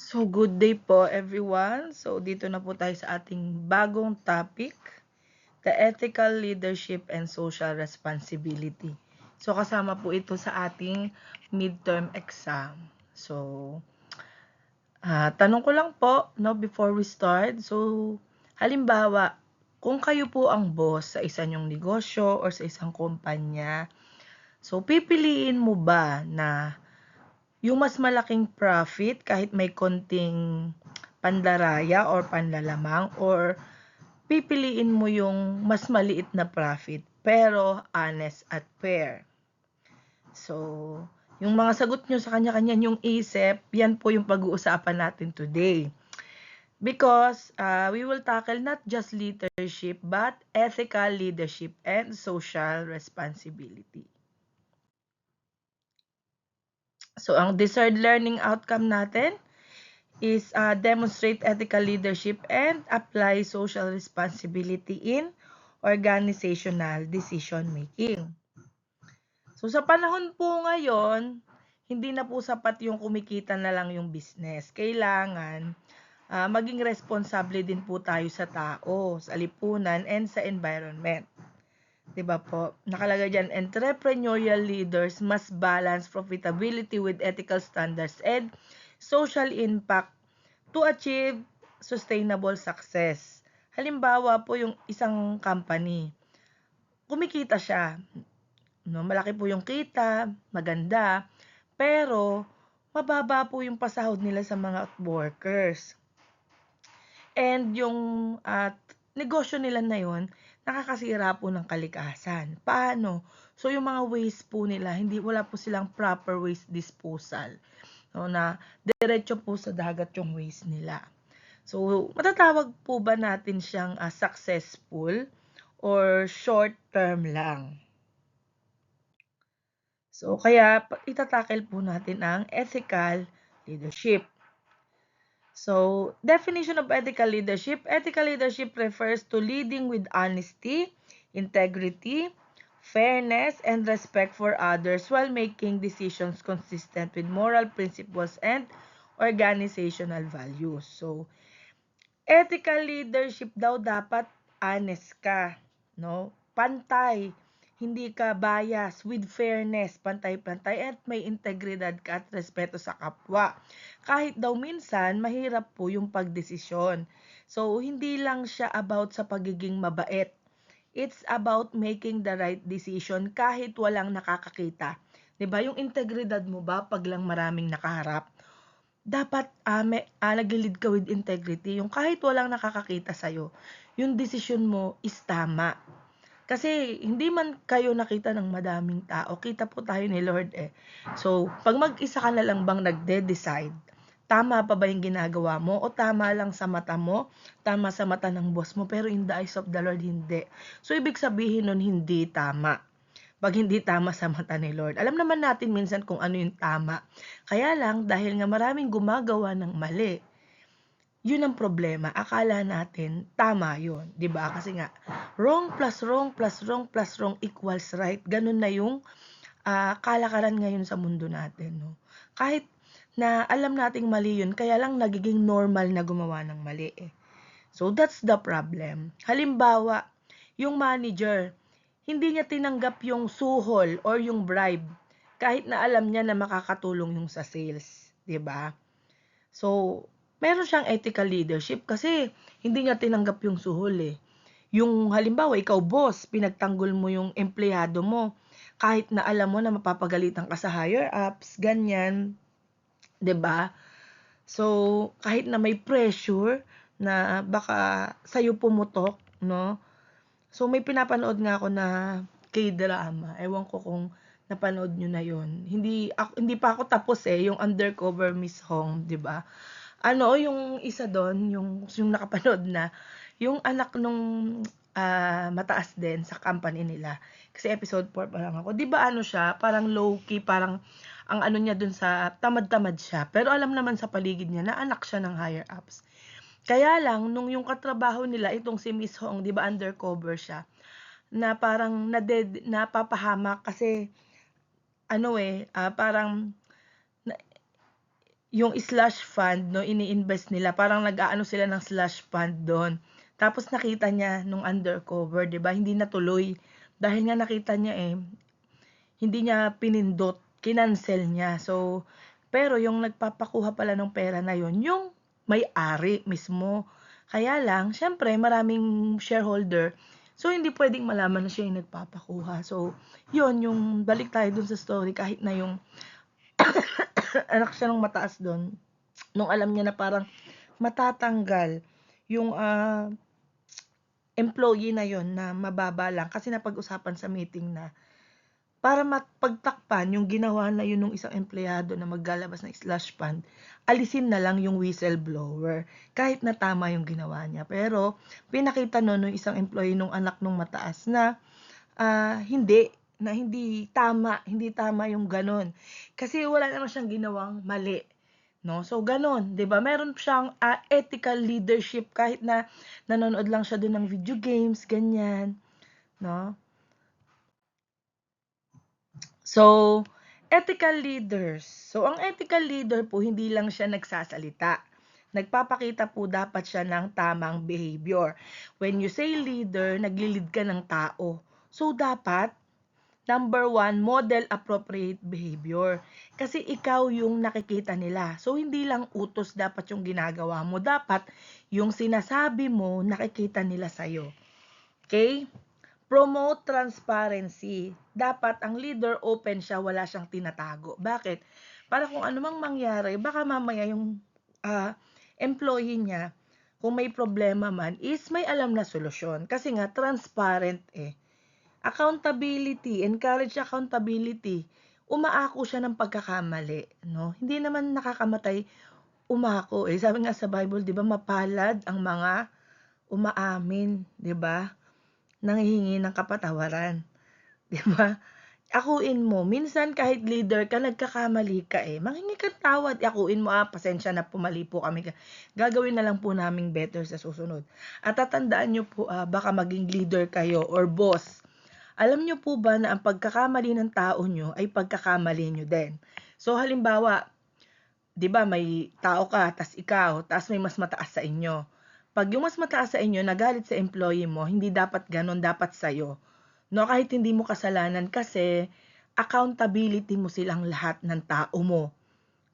So, good day po everyone. So, dito na po tayo sa ating bagong topic, the ethical leadership and social responsibility. So, kasama po ito sa ating midterm exam. So, tanong ko lang po, no, before we start. So, halimbawa, kung kayo po ang boss sa isang yung negosyo or sa isang kumpanya, so pipiliin mo ba na yung mas malaking profit kahit may konting pandaraya or panlalamang, or pipiliin mo yung mas maliit na profit pero honest at fair? So, yung mga sagot nyo sa kanya-kanya yung isip, yan po yung pag-uusapan natin today. Because we will tackle not just leadership but ethical leadership and social responsibility. So, ang desired learning outcome natin is demonstrate ethical leadership and apply social responsibility in organizational decision making. So sa panahon po ngayon, hindi na po sapat yung kumikita na lang yung business. Kailangan maging responsable din po tayo sa tao, sa lipunan, and sa environment. Diba po? Nakalagay dyan, entrepreneurial leaders must balance profitability with ethical standards and social impact to achieve sustainable success. Halimbawa po yung isang company, kumikita siya, no? Malaki po yung kita, maganda, pero mababa po yung pasahod nila sa mga workers. And yung negosyo nila na yun, nakakasira po ng kalikasan. Paano? So yung mga waste po nila, wala po silang proper waste disposal. No, na diretso po sa dagat yung waste nila. So, matatawag po ba natin siyang successful or short term lang? So, kaya itatackle po natin ang ethical leadership. So, definition of ethical leadership. Ethical leadership refers to leading with honesty, integrity, fairness, and respect for others while making decisions consistent with moral principles and organizational values. So, ethical leadership daw dapat honest ka, no? Pantay, hindi ka bias, with fairness, pantay-pantay, at may integridad ka at respeto sa kapwa. Kahit daw minsan, mahirap po yung pagdesisyon. So, hindi lang siya about sa pagiging mabait. It's about making the right decision kahit walang nakakakita. 'Di ba? Yung integridad mo ba pag lang maraming nakaharap? Dapat nagli-lead ka with integrity, yung kahit walang nakakakita sa'yo, yung desisyon mo is tama. Kasi hindi man kayo nakita ng madaming tao, kita po tayo ni Lord eh. So, pag mag-isa ka na lang bang nagde-decide, tama pa ba yung ginagawa mo o tama lang sa mata mo, tama sa mata ng boss mo, pero in the eyes of the Lord, hindi. So, ibig sabihin nun, hindi tama. Pag hindi tama sa mata ni Lord. Alam naman natin minsan kung ano yung tama. Kaya lang, dahil nga maraming gumagawa ng mali, yun ang problema. Akala natin tama yun, 'di ba? Kasi nga wrong plus wrong plus wrong plus wrong equals right. Ganun na yung kalakaran ngayon sa mundo natin, no. Kahit na alam nating mali yun, kaya lang nagiging normal na gumawa ng mali eh. So that's the problem. Halimbawa, yung manager, hindi niya tinanggap yung suhol or yung bribe kahit na alam niya na makakatulong yung sa sales, 'di ba? So, meron siyang ethical leadership kasi hindi niya tinanggap yung suhol eh. Yung halimbawa, ikaw boss, pinagtanggol mo yung empleyado mo kahit na alam mo na mapapagalitan ka sa higher ups, ganyan, 'di ba? So, kahit na may pressure na baka sa'yo pumutok, no? So, may pinapanood nga ako na K-drama. Ewan ko kung napanood nyo na yon. Hindi pa ako tapos eh, yung Undercover Miss Hong, 'di ba? Ano, yung isa doon, yung nakapanood na, yung anak nung mataas din sa company nila. Kasi episode 4 pa lang ako. 'Di ba ano siya, parang low key, parang ang ano niya dun sa tamad-tamad siya. Pero alam naman sa paligid niya na anak siya ng higher ups. Kaya lang nung yung katrabaho nila itong si Miss Hong, 'di ba undercover siya, na parang napapahamak kasi ano eh, parang yung slush fund, no, ini-invest nila, parang nag-aano sila ng slush fund doon. Tapos nakita niya nung undercover, 'di ba? Hindi natuloy dahil nga nakita niya hindi niya pinindot, kinancel niya. So, pero yung nagpapakuha pala ng pera na yun, yung may-ari mismo. Kaya lang, syempre, maraming shareholder. So, hindi pwedeng malaman na siya yung nagpapakuha. So, yun, yung balik tayo dun sa story, kahit na yung anak siya ng mataas doon, nung alam niya na parang matatanggal yung employee na yon na mababa lang kasi napag-usapan sa meeting na para mapagtakpan yung ginawa na yun ng isang empleyado na maglalabas ng slush fund, alisin na lang yung whistleblower kahit na tama yung ginawa niya. Pero pinakita nun ng isang employee nung anak nung mataas na hindi tama yung ganon. Kasi wala naman siyang ginawang mali. No? So, ganon, 'di ba? Meron siyang ethical leadership kahit na nanonood lang siya doon ng video games, ganyan. No? So, ethical leaders. So, ang ethical leader po, hindi lang siya nagsasalita. Nagpapakita po dapat siya ng tamang behavior. When you say leader, naglilid ka ng tao. So, dapat, number 1, model appropriate behavior. Kasi ikaw yung nakikita nila. So, hindi lang utos dapat yung ginagawa mo. Dapat, yung sinasabi mo, nakikita nila sa'yo. Okay? Promote transparency. Dapat ang leader open siya, wala siyang tinatago. Bakit? Para kung ano mang mangyari, baka mamaya yung employee niya, kung may problema man, is may alam na solusyon. Kasi nga, transparent Accountability, encourage accountability. Umaako siya ng pagkakamali, no? Hindi naman nakakamatay umako Sabi nga sa Bible, 'di ba, mapalad ang mga umaamin, 'di ba? Nanghihingi ng kapatawaran, 'di ba? Akuin mo, minsan kahit leader ka, nagkakamali ka manghingi ka tawad, akuin mo, pasensya na po, mali po kami. Gagawin na lang po naming better sa susunod. At tatandaan nyo po, baka maging leader kayo or boss. Alam nyo po ba na ang pagkakamali ng tao nyo ay pagkakamali nyo din? So, halimbawa, 'di ba may tao ka, tas ikaw, tas may mas mataas sa inyo. Pag yung mas mataas sa inyo nagalit sa employee mo, hindi dapat ganon, dapat sa'yo. No, kahit hindi mo kasalanan kasi accountability mo silang lahat ng tao mo.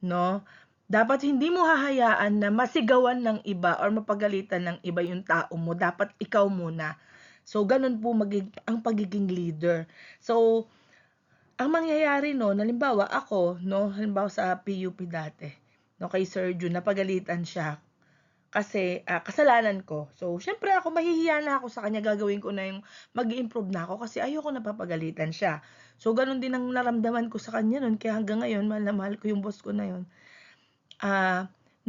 No? Dapat hindi mo hahayaan na masigawan ng iba or mapagalitan ng iba yung tao mo. Dapat ikaw muna. So, ganun po ang pagiging leader. So, ang mangyayari no, halimbawa ako, no, halimbawa sa PUP dati, no, kay Sir Jun, napagalitan siya kasi kasalanan ko. So, syempre ako, mahihiya na ako sa kanya, gagawin ko na yung mag-i-improve na ako kasi ayoko napapagalitan siya. So, ganun din ang naramdaman ko sa kanya nun, kaya hanggang ngayon, mahal na mahal ko yung boss ko na yun.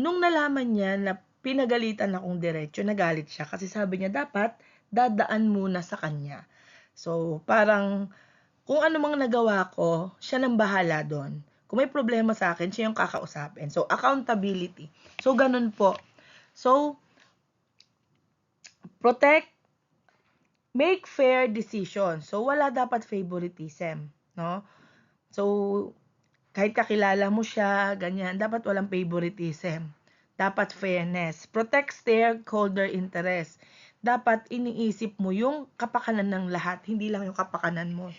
Nung nalaman niya na pinagalitan akong diretso, nagalit siya kasi sabi niya dapat dadaan muna sa kanya. So, parang kung ano mang nagawa ko, siya nang bahala doon. Kung may problema sa akin, siya yung kakausapin. So, accountability. So, ganun po. So, protect, make fair decisions. So, wala dapat favoritism, no? So, kahit kakilala mo siya, ganyan, dapat walang favoritism. Dapat fairness. Protect stakeholder interest. Dapat iniisip mo yung kapakanan ng lahat, hindi lang yung kapakanan mo.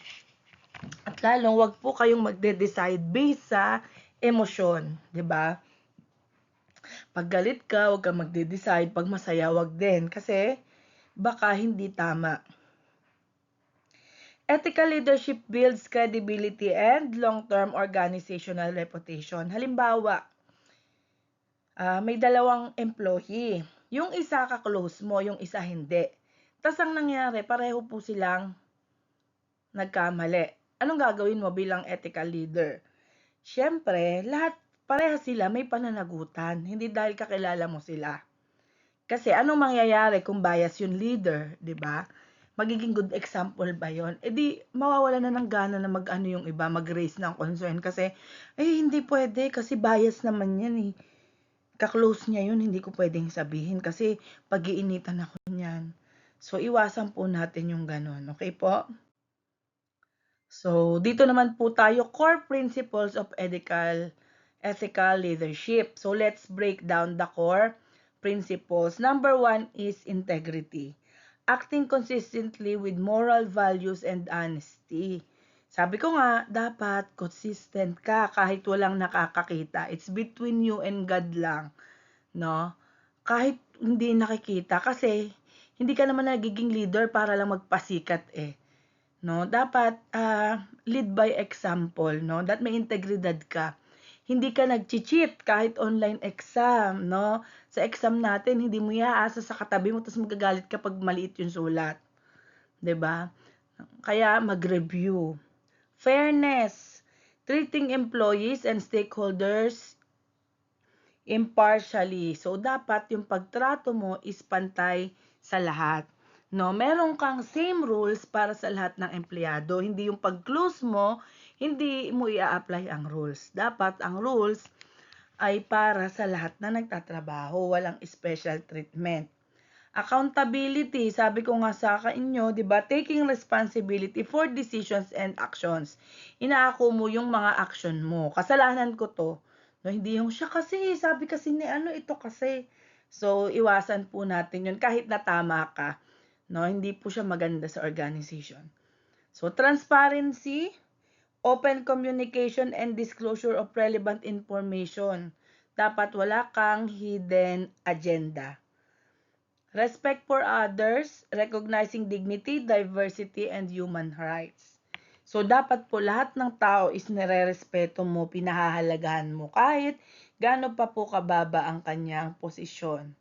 At lalong wag po kayong magde-decide based sa emosyon, 'di ba? Pag galit ka, wag kang magde-decide, pag masaya wag din kasi baka hindi tama. Ethical leadership builds credibility and long-term organizational reputation. Halimbawa, may dalawang employee. Yung isa ka-close mo, yung isa hindi. Tas ang nangyari, pareho po silang nagkamali. Anong gagawin mo bilang ethical leader? Siyempre, pareha sila may pananagutan, hindi dahil kakilala mo sila. Kasi anong mangyayari kung bias yung leader, 'di ba? Magiging good example ba 'yon? Di mawawala na ng gana na mag-ano yung iba, mag-raise ng concern kasi hindi pwede kasi bias naman 'yan Ka-close niya 'yun, hindi ko pwedeng sabihin kasi pag-iinitan ako niyan. So iwasan po natin yung ganon, okay po? So, dito naman po tayo, core principles of ethical ethical leadership. So let's break down the core principles. Number 1 is integrity. Acting consistently with moral values and honesty. Sabi ko nga, dapat consistent ka kahit walang nakakakita. It's between you and God lang, no? Kahit hindi nakikita kasi hindi ka naman nagiging leader para lang magpasikat eh. No, dapat lead by example, no? That may integridad ka. Hindi ka nag-cheat kahit online exam, no? Sa exam natin, hindi mo iaasa sa katabi mo tapos magagalit ka pag maliit yung sulat. 'Di ba? Kaya mag-review. Fairness. Treating employees and stakeholders impartially. So, dapat yung pagtrato mo is pantay sa lahat. No, meron kang same rules para sa lahat ng empleyado. Hindi yung pag-close mo, hindi mo i-apply ang rules. Dapat ang rules ay para sa lahat na nagtatrabaho, walang special treatment. Accountability, sabi ko nga sa inyo, 'di ba? Taking responsibility for decisions and actions. Inaako mo yung mga action mo. Kasalanan ko 'to. No, hindi yung siya kasi, sabi kasi ni ano ito kasi. So, iwasan po natin yun kahit na tama ka. No, hindi po siya maganda sa organization. So, transparency, open communication and disclosure of relevant information. Dapat wala kang hidden agenda. Respect for others, recognizing dignity, diversity, and human rights. So, dapat po lahat ng tao is nire-respeto mo, pinahahalagahan mo, kahit gaano pa po kababa ang kanyang posisyon.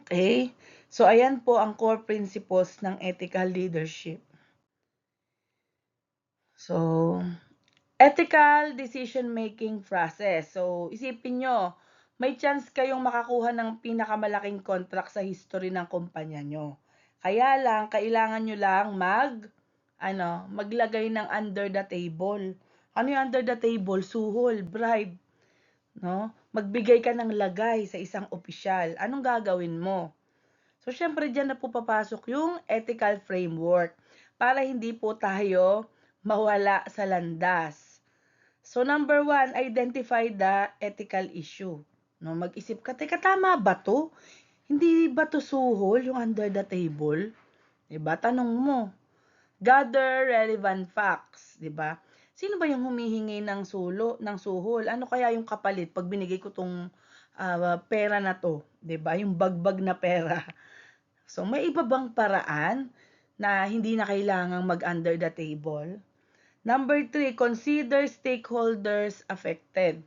Okay? So, ayan po ang core principles ng ethical leadership. So, ethical decision-making process. So, isipin nyo, may chance kayong makakuha ng pinakamalaking contract sa history ng kumpanya nyo. Kaya lang, kailangan nyo lang maglagay ng under the table. Ano yung under the table? Suhol, bribe. No? Magbigay ka ng lagay sa isang opisyal. Anong gagawin mo? So, syempre, dyan na po papasok yung ethical framework para hindi po tayo mawala sa landas. So, number 1, identify the ethical issue. No, mag-isip ka, teka, tama ba to? Hindi ba to suhol yung under the table? Diba? Tanong mo. Gather relevant facts, 'di ba? Sino ba yung humihingi ng suhol? Ano kaya yung kapalit pag binigay ko tong pera na to, 'di ba? Yung bagbag na pera. So may iba bang paraan na hindi na kailangang mag-under the table? Number 3, consider stakeholders affected.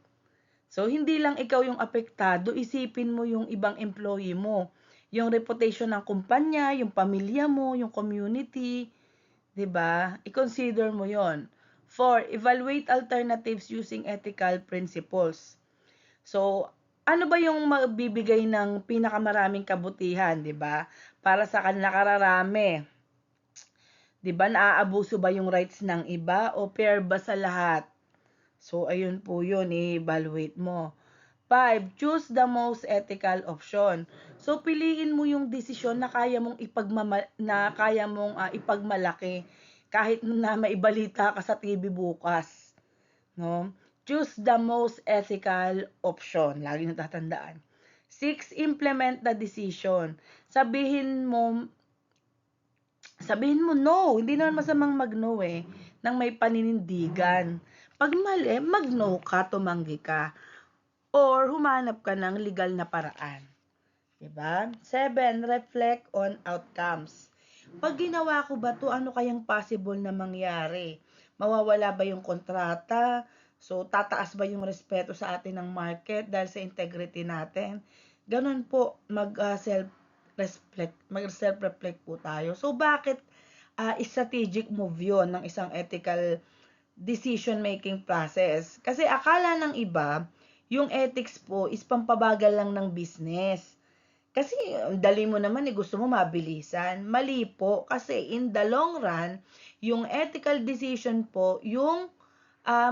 So hindi lang ikaw yung apektado, isipin mo yung ibang employee mo, yung reputation ng kumpanya, yung pamilya mo, yung community, 'di ba? I-consider mo 'yon. 4, evaluate alternatives using ethical principles. So, ano ba yung magbibigay ng pinakamaraming kabutihan, 'di ba? Para sa kanila kararami. 'Di ba? Naaabuso ba yung rights ng iba o fair ba sa lahat? So, ayun po 'yun, i-evaluate mo. 5, choose the most ethical option. So, piliin mo yung desisyon na kaya mong ipagmalaki kahit na maibalita ka sa TV bukas, no? Choose the most ethical option. Lagi nang tatandaan. 6, implement the decision. Sabihin mo no. Hindi naman masamang mag-no nang may paninindigan. Pag mali, mag-no ka, tumanggi ka. Or humanap ka ng legal na paraan. Diba? 7, reflect on outcomes. Pag ginawa ko ba to, ano kayang possible na mangyari? Mawawala ba yung kontrata? So, tataas ba yung respeto sa atin ng market dahil sa integrity natin? Ganun po, mag-self-reflect po tayo. So, bakit strategic move yun ng isang ethical decision-making process? Kasi akala ng iba, yung ethics po is pampabagal lang ng business. Kasi dali mo naman gusto mo mabilisan. Mali po kasi in the long run, yung ethical decision po yung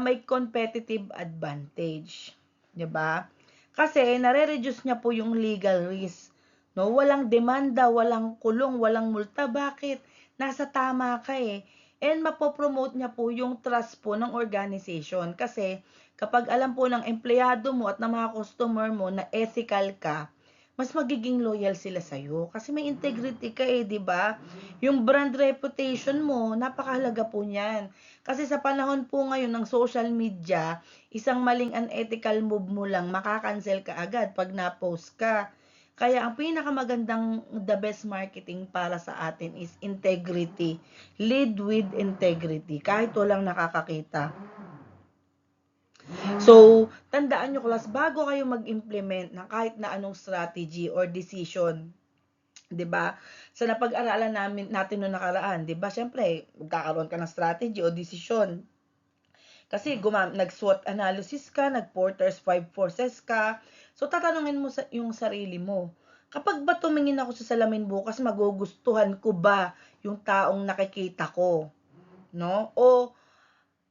may competitive advantage. 'Di ba? Kasi nare-reduce niya po yung legal risk. No, walang demanda, walang kulong, walang multa. Bakit? Nasa tama ka eh. and mapopromote niya po yung trust po ng organization. Kasi kapag alam po ng empleyado mo at ng mga customer mo na ethical ka, mas magiging loyal sila sa'yo. Kasi may integrity ka di ba? Yung brand reputation mo, napakahalaga po niyan. Kasi sa panahon po ngayon ng social media, isang maling unethical move mo lang, makakancel ka agad pag na-post ka. Kaya ang pinakamagandang the best marketing para sa atin is integrity. Lead with integrity. Kahit walang nakakakita. So, tandaan nyo class, bago kayo mag-implement ng kahit na anong strategy or decision, 'di ba? Sa napag-aralan natin noong nakaraan, 'di ba? Syempre, magkakaroon ka ng strategy o desisyon. Kasi nag-SWOT analysis ka, nag-Porter's 5 forces ka. So, tatanungin mo yung sarili mo. Kapag ba tumingin ako sa salamin bukas, magugustuhan ko ba yung taong nakikita ko? No?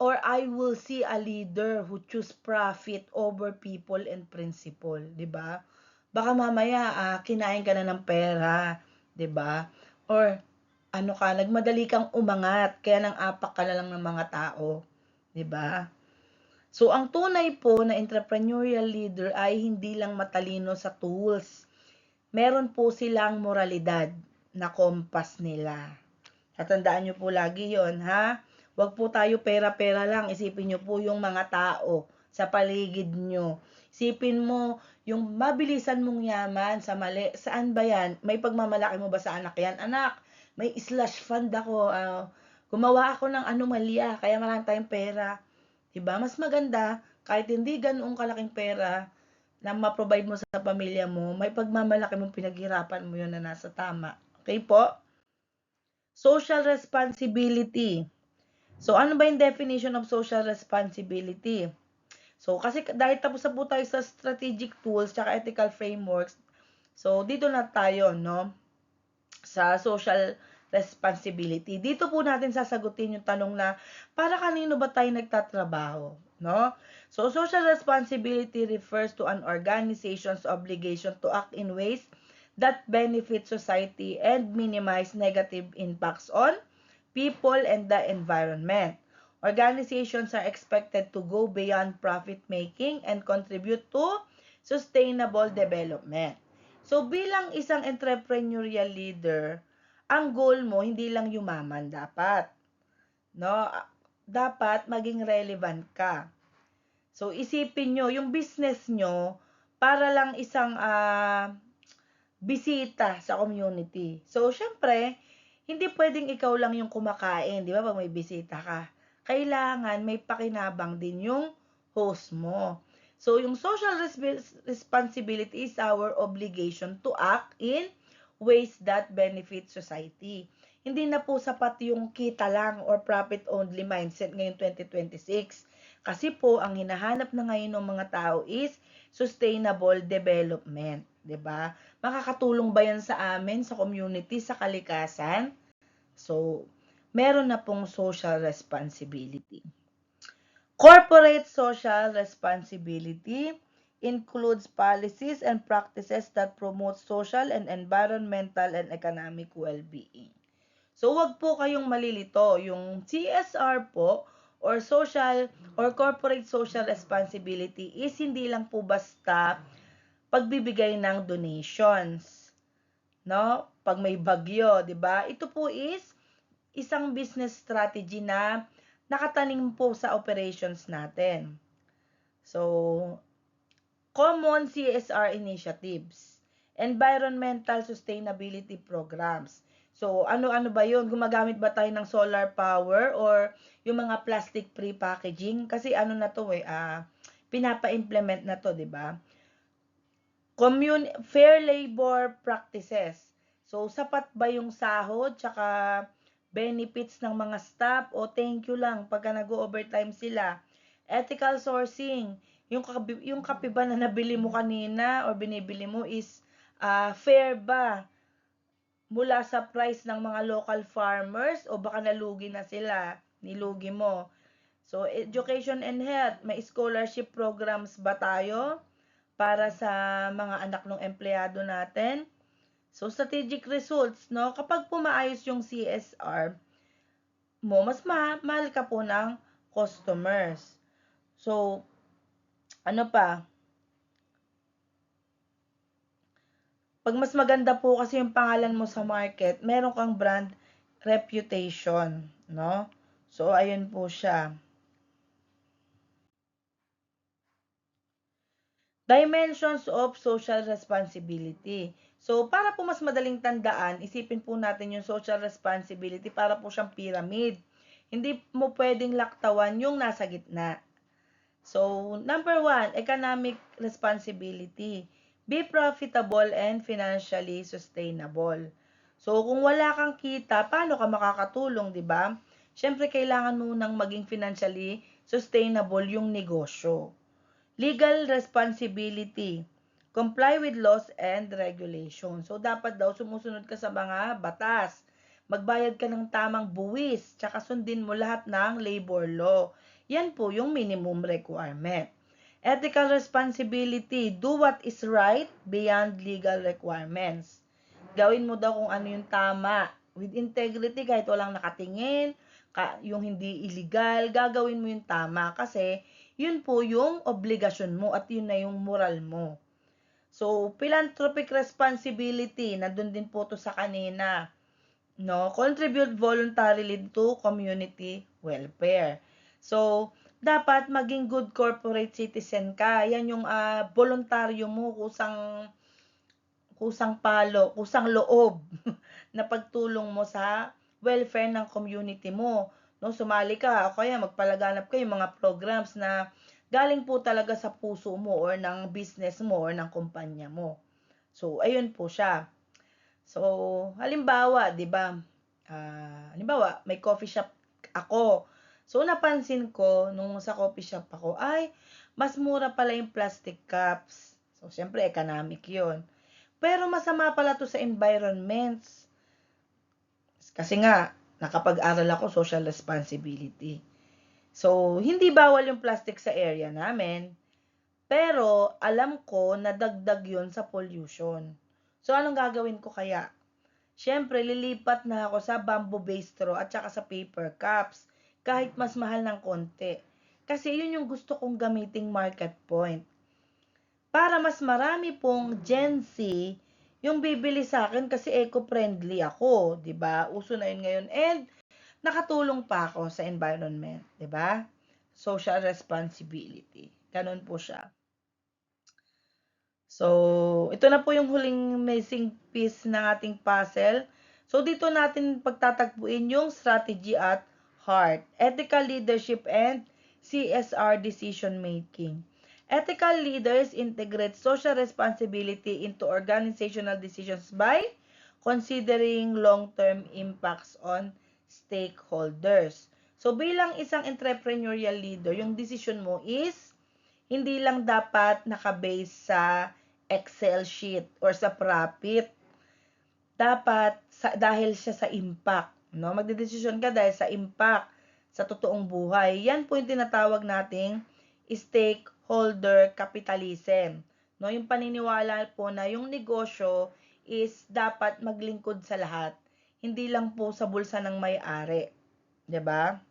Or I will see a leader who choose profit over people and principle, 'di ba? Baka mamaya kinain ka na ng pera, 'di ba? Or ano ka, nagmadali kang umangat, kaya nang apak ka na lang ng mga tao, 'di ba? So ang tunay po na entrepreneurial leader ay hindi lang matalino sa tools. Meron po silang moralidad na kompas nila. Tatandaan nyo po lagi yon ha? Huwag po tayo pera-pera lang. Isipin nyo po yung mga tao sa paligid nyo. Isipin mo yung mabilisan mong yaman sa mali. Saan ba yan? May pagmamalaki mo ba sa anak yan? Anak, may slash fund ako. Gumawa ako ng anomalya, kaya marami tayong pera. Diba? Mas maganda, kahit hindi ganoong kalaking pera, na ma-provide mo sa pamilya mo, may pagmamalaki mong pinaghirapan mo yun na nasa tama. Okay po? Social responsibility. So, ano ba yung definition of social responsibility? So, kasi dahil tapos na po tayo sa strategic tools tsaka ethical frameworks, so, dito na tayo, no? Sa social responsibility. Dito po natin sasagutin yung tanong na, para kanino ba tayo nagtatrabaho? No? So, social responsibility refers to an organization's obligation to act in ways that benefit society and minimize negative impacts on people and the environment. Organizations are expected to go beyond profit making and contribute to sustainable development. So bilang isang entrepreneurial leader, ang goal mo hindi lang yumaman dapat, no? Dapat maging relevant ka. So isipin nyo, yung business nyo para lang isang bisita sa community. So syempre, hindi pwedeng ikaw lang yung kumakain, di ba? Pag may bisita ka, kailangan may pakinabang din yung host mo. So, yung social responsibility is our obligation to act in ways that benefit society. Hindi na po sapat yung kita lang or profit-only mindset ngayong 2026. Kasi po, ang hinahanap na ngayon ng mga tao is sustainable development. 'Di ba? Makakatulong ba yan sa amin, sa community, sa kalikasan? So, meron na pong social responsibility. Corporate social responsibility includes policies and practices that promote social and environmental and economic well-being. So, wag po kayong malilito. Yung CSR po or social or corporate social responsibility is hindi lang po basta pagbibigay ng donations, no? Pag may bagyo, 'di ba? Ito po is isang business strategy na nakatanim po sa operations natin. So, common CSR initiatives, environmental sustainability programs. So, ano-ano ba 'yun? Gumagamit ba tayo ng solar power or yung mga plastic-free packaging? Kasi ano na 'to pinapa-implement na 'to, 'di ba? Fair labor practices. So, sapat ba yung sahod tsaka benefits ng mga staff o thank you lang pagka nag-overtime sila? Ethical sourcing. Yung kape ba na nabili mo kanina or binibili mo is fair ba? Mula sa price ng mga local farmers o baka nalugi na sila, nilugi mo. So, education and health, may scholarship programs ba tayo para sa mga anak ng empleyado natin? So, strategic results, no? Kapag pumaayos yung CSR, mo, mas mahal ka po ng customers. So, ano pa? Pag mas maganda po kasi yung pangalan mo sa market, meron kang brand reputation, no? So, ayun po siya. Dimensions of social responsibility. So, para po mas madaling tandaan, isipin po natin yung social responsibility para po siyang pyramid. Hindi mo pwedeng laktawan yung nasa gitna. So, number 1, economic responsibility. Be profitable and financially sustainable. So, kung wala kang kita, paano ka makakatulong, di ba? Siyempre, kailangan mo nang maging financially sustainable yung negosyo. Legal responsibility. Comply with laws and regulations. So, dapat daw sumusunod ka sa mga batas. Magbayad ka ng tamang buwis, tsaka sundin mo lahat ng labor law. Yan po yung minimum requirement. Ethical responsibility. Do what is right beyond legal requirements. Gawin mo daw kung ano yung tama. With integrity, kahit walang nakatingin, yung hindi illegal, gagawin mo yung tama. Kasi, yun po yung obligasyon mo at yun na yung moral mo. So, philanthropic responsibility, nandun din po to sa kanina. No? Contribute voluntarily to community welfare. So, dapat maging good corporate citizen ka. Yan yung voluntaryo mo, kusang loob na pagtulong mo sa welfare ng community mo. No, sumali ka o kaya magpalaganap kayo mga programs na galing po talaga sa puso mo or ng business mo or ng kumpanya mo. So, ayun po siya. So, halimbawa, 'di ba? Halimbawa, may coffee shop ako. So, napansin ko nung sa coffee shop ako, ay mas mura pala yung plastic cups. So, syempre economic 'yon. Pero masama pala to sa environments. Kasi nga, nakapag-aral ako social responsibility. So, hindi bawal yung plastic sa area namin. Pero, alam ko na dagdag yun sa pollution. So, anong gagawin ko kaya? Siyempre, lilipat na ako sa bamboo-based straw at saka sa paper cups. Kahit mas mahal ng konti. Kasi yun yung gusto kong gamiting market point. Para mas marami pong Gen Z yung bibili sa akin kasi eco-friendly ako, 'di ba? Uso na 'yun ngayon and nakatulong pa ako sa environment, 'di ba? Social responsibility. Ganun po siya. So, ito na po yung huling missing piece ng ating puzzle. So, dito natin pagtatagpuin yung strategy at heart, ethical leadership and CSR decision making. Ethical leaders integrate social responsibility into organizational decisions by considering long-term impacts on stakeholders. So, bilang isang entrepreneurial leader, yung decision mo is hindi lang dapat nakabase sa Excel sheet or sa profit. Dapat dahil siya sa impact, no? Magdedesisyon ka dahil sa impact sa totoong buhay. Yan po yung tinatawag nating stakeholder capitalism. No, yung paniniwala po na yung negosyo is dapat maglingkod sa lahat, hindi lang po sa bulsa ng may-ari, 'di ba?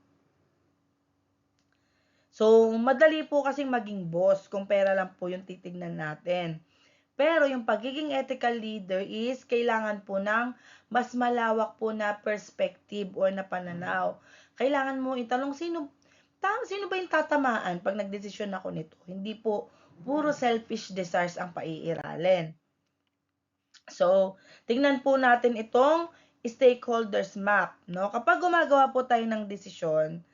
So, madali po kasing maging boss kung pera lang po yung titignan natin. Pero yung pagiging ethical leader is kailangan po ng mas malawak po na perspective or na pananaw. Kailangan mo itanong sino ba yung tatamaan pag nagdesisyon ako nito. Hindi po puro selfish desires ang paiiralin. So, tingnan po natin itong stakeholders map, no? Kapag gumagawa po tayo ng desisyon,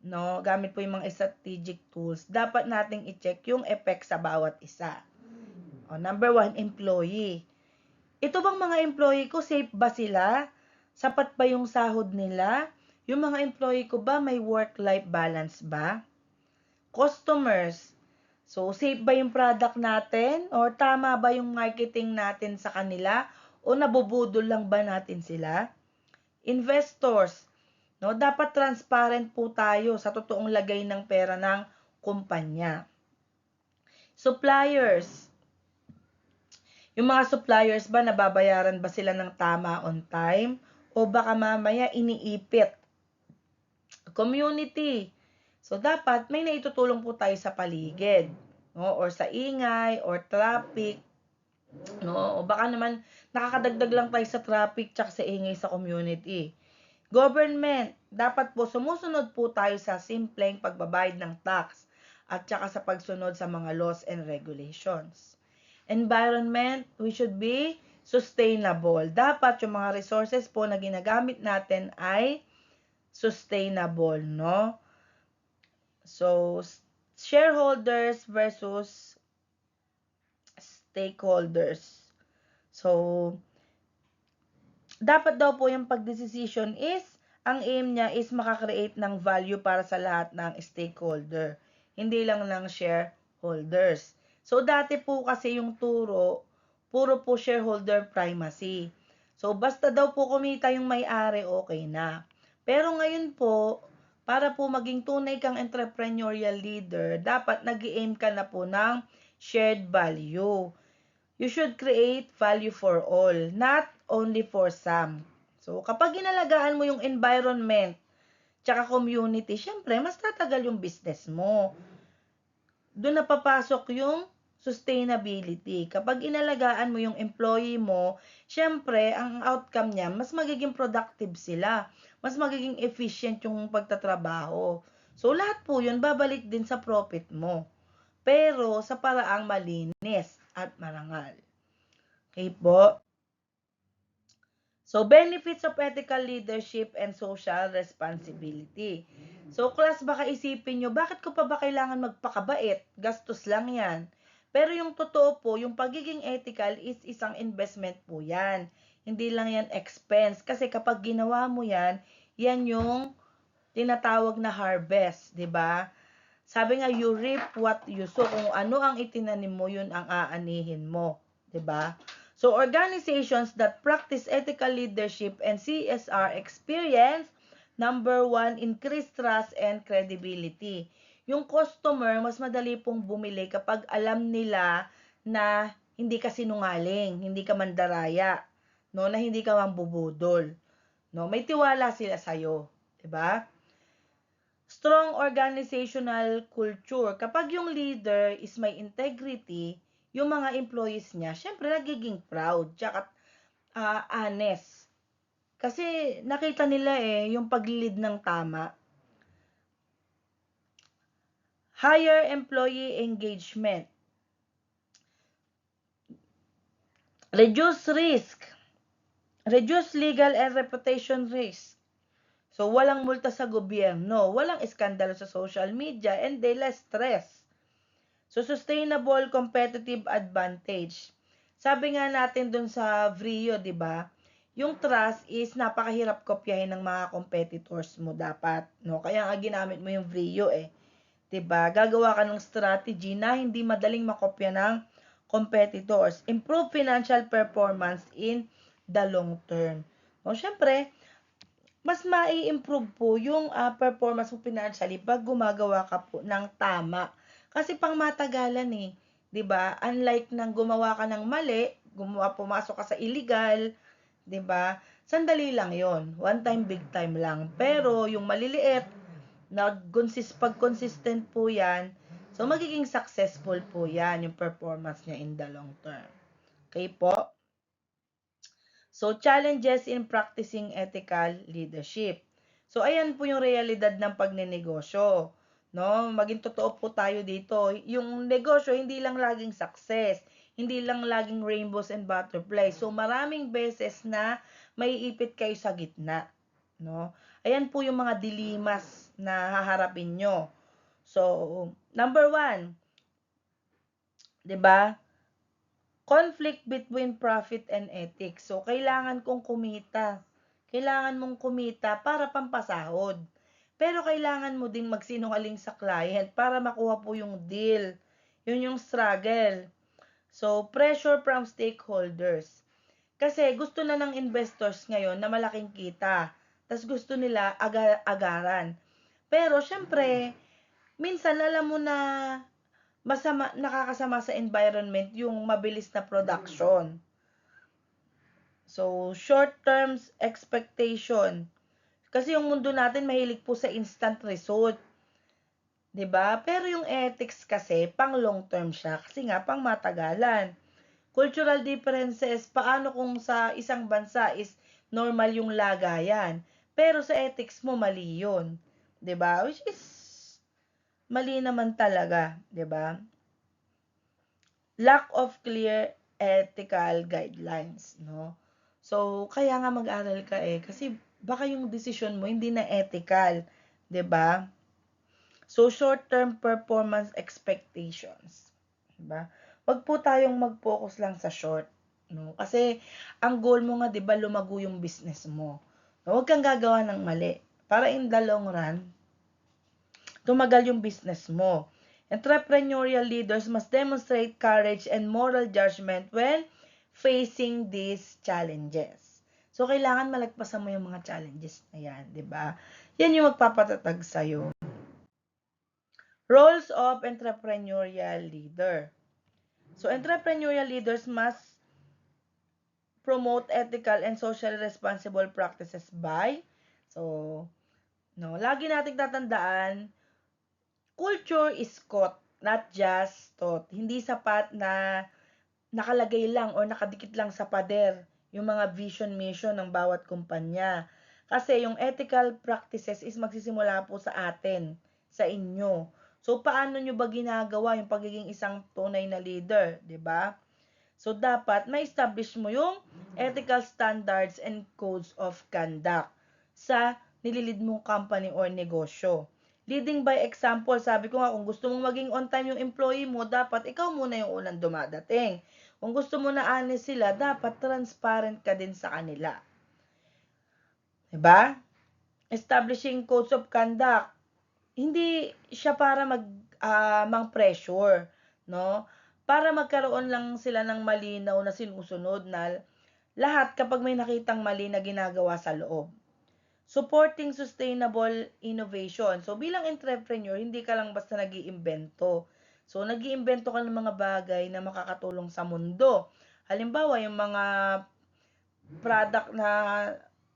no, gamit po yung mga strategic tools, dapat nating i-check yung effect sa bawat isa. O, number 1, employee. Ito bang mga employee ko, safe ba sila? Sapat ba yung sahod nila? Yung mga employee ko ba may work-life balance ba? Customers. So, safe ba yung product natin? Or tama ba yung marketing natin sa kanila? O nabubudol lang ba natin sila? Investors. No, dapat transparent po tayo sa totoong lagay ng pera ng kumpanya. Suppliers. Yung mga suppliers ba, nababayaran ba sila ng tama on time? O baka mamaya iniipit Community. So, dapat may naitutulong po tayo sa paligid, no? Or sa ingay, or traffic, no? O baka naman nakakadagdag lang tayo sa traffic tsaka sa ingay sa community. Government, dapat po sumusunod po tayo sa simpleng pagbabayad ng tax at tsaka sa pagsunod sa mga laws and regulations. Environment, we should be sustainable. Dapat yung mga resources po na ginagamit natin ay sustainable, no? So, shareholders versus stakeholders. So, dapat daw po yung pag-decision is, ang aim niya is makakreate ng value para sa lahat ng stakeholder. Hindi lang ng shareholders. So, dati po kasi yung puro po shareholder primacy. So, basta daw po kumita yung may-ari, okay na. Pero ngayon po, para po maging tunay kang entrepreneurial leader, dapat nag-aim ka na po ng shared value. You should create value for all, not only for some. So, kapag inalagaan mo yung environment, tsaka community, syempre, mas tatagal yung business mo. Doon na papasok yung sustainability. Kapag inalagaan mo yung employee mo, syempre, ang outcome niya, mas magiging productive sila. Mas magiging efficient yung pagtatrabaho. So, lahat po yun, babalik din sa profit mo. Pero, sa paraang malinis at marangal. Okay po? So, benefits of ethical leadership and social responsibility. So, class, baka isipin nyo, bakit ko pa ba kailangan magpakabait? Gastos lang yan. Pero yung totoo po, yung pagiging ethical is isang investment po yan. Hindi lang yan expense. Kasi kapag ginawa mo yan, yan yung tinatawag na harvest, di ba? Sabi nga, you reap what you sow. Kung ano ang itinanim mo, yun ang aanihin mo, di ba? So, organizations that practice ethical leadership and CSR experience, number 1, increased trust and credibility. Yung customer, mas madali pong bumili kapag alam nila na hindi ka sinungaling, hindi ka mandaraya, no, na hindi ka mambubudol. No, may tiwala sila sa'yo, 'di ba? Strong organizational culture. Kapag yung leader is may integrity, yung mga employees niya, syempre nagiging proud, tsaka honest. Kasi nakita nila yung pag-lead ng tama. Higher employee engagement. Reduce risk. Reduce legal and reputation risk. So, walang multa sa gobyerno, walang iskandalo sa social media, and they less stress. So, sustainable competitive advantage. Sabi nga natin dun sa VRIO, di ba? Yung trust is napakahirap kopyahin ng mga competitors mo dapat, no? Kaya nga ginamit mo yung VRIO 'di ba? Gagawa ka ng strategy na hindi madaling makopya ng competitors. Improve financial performance in the long term. No, syempre, mas mai-improve po yung performance mo financially pag gumagawa ka po ng tama. Kasi pang matagalan 'di ba? Unlike nang gumawa ka ng mali, pumasok ka sa illegal, 'di ba? Sandali lang 'yon. One time, big time lang. Pero yung maliliit, pag consistent po 'yan, so magiging successful po 'yan yung performance niya in the long term. Okay po? So, challenges in practicing ethical leadership. So, ayan po yung realidad ng pagnenegosyo. No? Maging totoo po tayo dito. Yung negosyo, hindi lang laging success. Hindi lang laging rainbows and butterflies. So, maraming beses na maiipit kayo sa gitna. No? Ayan po yung mga dilemas na haharapin nyo. So, number 1, 'di ba? Conflict between profit and ethics. So, kailangan kong kumita. Kailangan mong kumita para pampasahod. Pero kailangan mo ding magsinungaling sa client para makuha po yung deal. Yun yung struggle. So, pressure from stakeholders. Kasi gusto na ng investors ngayon na malaking kita. Tapos gusto nila agaran. Pero, syempre, minsan alam mo na nakakasama sa environment yung mabilis na production. So, short-term expectation. Kasi yung mundo natin mahilig po sa instant result. 'Di ba? Pero yung ethics kasi pang long term siya kasi nga pang matagalan. Cultural differences, paano kung sa isang bansa is normal yung lagayan, pero sa ethics mo mali yun. 'Di ba? Which is mali naman talaga, 'di ba? Lack of clear ethical guidelines, no? So, kaya nga mag-aral ka kasi baka yung decision mo hindi na ethical, 'di ba? So, short-term performance expectations. Diba? Wag po tayong mag-focus lang sa short. No? Kasi, ang goal mo nga, diba, lumago yung business mo. No? Huwag kang gagawa ng mali. Para in the long run, tumagal yung business mo. Entrepreneurial leaders must demonstrate courage and moral judgment when facing these challenges. So, kailangan malagpasan mo yung mga challenges na yan, di ba? Yan yung magpapatatag sa'yo. Roles of entrepreneurial leader. So, entrepreneurial leaders must promote ethical and socially responsible practices by, so, no, lagi nating tatandaan, culture is caught, not just taught. Hindi sapat na nakalagay lang o nakadikit lang sa pader yung mga vision mission ng bawat kumpanya. Kasi yung ethical practices is magsisimula po sa atin, sa inyo. So, paano nyo ba ginagawa yung pagiging isang tunay na leader, 'di ba? So, dapat ma-establish mo yung ethical standards and codes of conduct sa nililid mong company or negosyo. Leading by example, sabi ko nga, kung gusto mong maging on time yung employee mo, dapat ikaw muna yung unang dumadating. Kung gusto mo na honest sila, dapat transparent ka din sa kanila. Diba? Establishing codes of conduct. Hindi siya para mang pressure, no? Para magkaroon lang sila ng malinaw na sinusunod na lahat kapag may nakitang mali na ginagawa sa loob. Supporting sustainable innovation. So, bilang entrepreneur, hindi ka lang basta nag-iimbento. So, nag-iimbento ka ng mga bagay na makakatulong sa mundo. Halimbawa, yung mga product na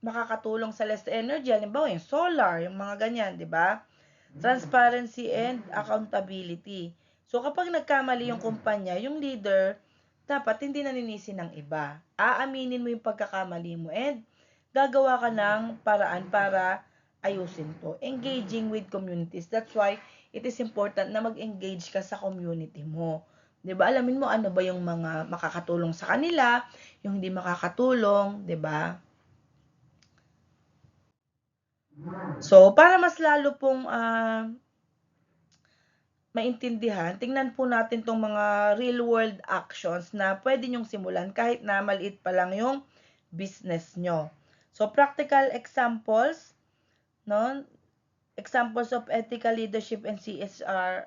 makakatulong sa less energy. Halimbawa, yung solar, yung mga ganyan, di ba? Transparency and accountability. So, kapag nagkamali yung kumpanya, yung leader, dapat hindi naninisi ng iba. Aaminin mo yung pagkakamali mo and gagawa ka ng paraan para ayusin to. Engaging with communities. That's why it is important na mag-engage ka sa community mo. 'Di ba? Alamin mo ano ba yung mga makakatulong sa kanila, yung hindi makakatulong, 'di ba? So, para mas lalo pong maintindihan, tingnan po natin tong mga real world actions na pwede nyong simulan kahit na maliit pa lang yung business nyo. So, practical examples, no? Examples of ethical leadership and CSR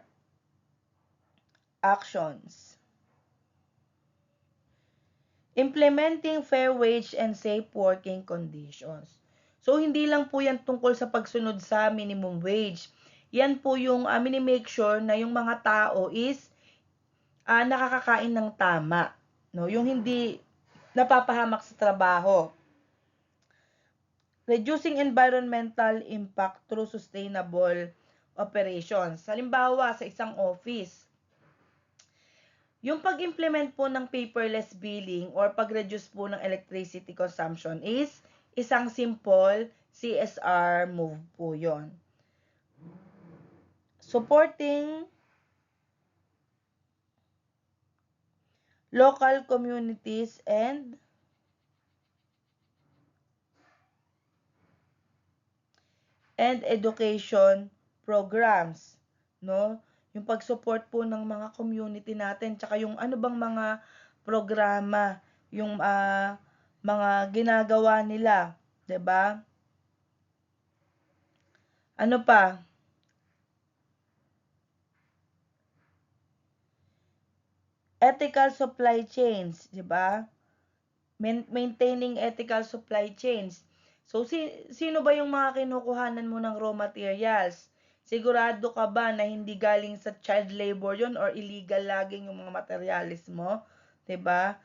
actions. Implementing fair wage and safe working conditions. So, hindi lang po yan tungkol sa pagsunod sa minimum wage. Yan po yung mini-make sure na yung mga tao is nakakakain ng tama. No? Yung hindi napapahamak sa trabaho. Reducing environmental impact through sustainable operations. Halimbawa, sa isang office, yung pag-implement po ng paperless billing or pag-reduce po ng electricity consumption is isang simple CSR move po yon. Supporting local communities and education programs, no? Yung pag-support po ng mga community natin, tsaka yung ano bang mga programa, yung mga ginagawa nila, 'di ba? Ano pa? Ethical supply chains, 'di ba? Maintaining ethical supply chains. So, sino ba yung mga kinukuhanan mo ng raw materials? Sigurado ka ba na hindi galing sa child labor yon or illegal laging yung mga materials mo? 'Di ba?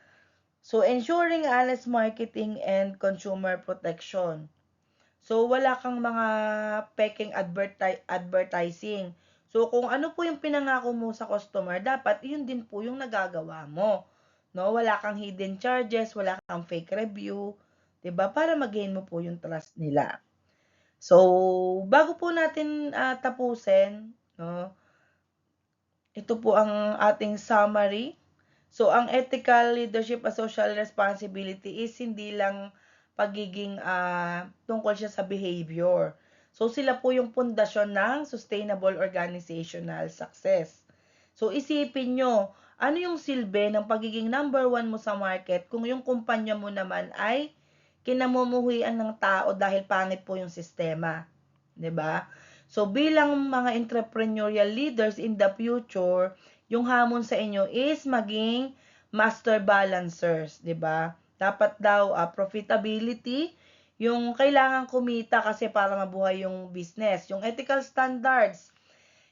So, ensuring honest marketing and consumer protection. So, wala kang mga peking advertising. So, kung ano po yung pinangako mo sa customer, dapat yun din po yung nagagawa mo. No? Wala kang hidden charges, wala kang fake review, 'di ba? Para mag-gain mo po yung trust nila. So, bago po natin tapusin, no? Ito po ang ating summary. So, ang ethical leadership at social responsibility is hindi lang pagiging tungkol siya sa behavior. So, sila po yung pundasyon ng sustainable organizational success. So, isipin nyo, ano yung silbi ng pagiging number one mo sa market kung yung kumpanya mo naman ay kinamumuhian ng tao dahil pangit po yung sistema. 'Di ba? So, bilang mga entrepreneurial leaders in the future, yung hamon sa inyo is maging master balancers, 'di ba? Dapat daw profitability, yung kailangan kumita kasi para mabuhay yung business. Yung ethical standards,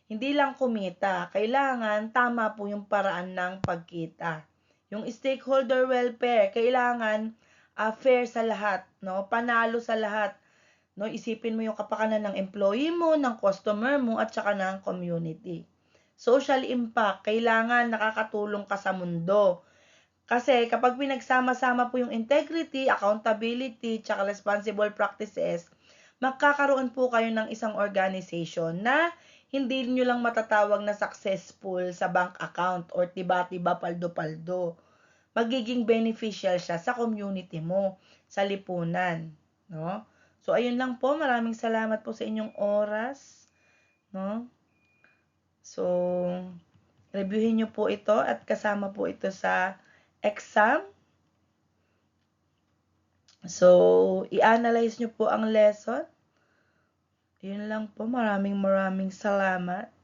hindi lang kumita, kailangan tama po yung paraan ng pagkita. Yung stakeholder welfare, kailangan fair sa lahat, no? Panalo sa lahat. No, isipin mo yung kapakanan ng employee mo, ng customer mo, at saka ng community. Social impact, kailangan nakakatulong ka sa mundo. Kasi kapag pinagsama-sama po yung integrity, accountability, tsaka responsible practices, magkakaroon po kayo ng isang organization na hindi nyo lang matatawag na successful sa bank account or tiba-tiba paldo-paldo. Magiging beneficial siya sa community mo, sa lipunan, no? So ayun lang po, maraming salamat po sa inyong oras, no? So reviewin niyo po ito at kasama po ito sa exam. So i-analyze niyo po ang lesson. Yun lang po, maraming salamat.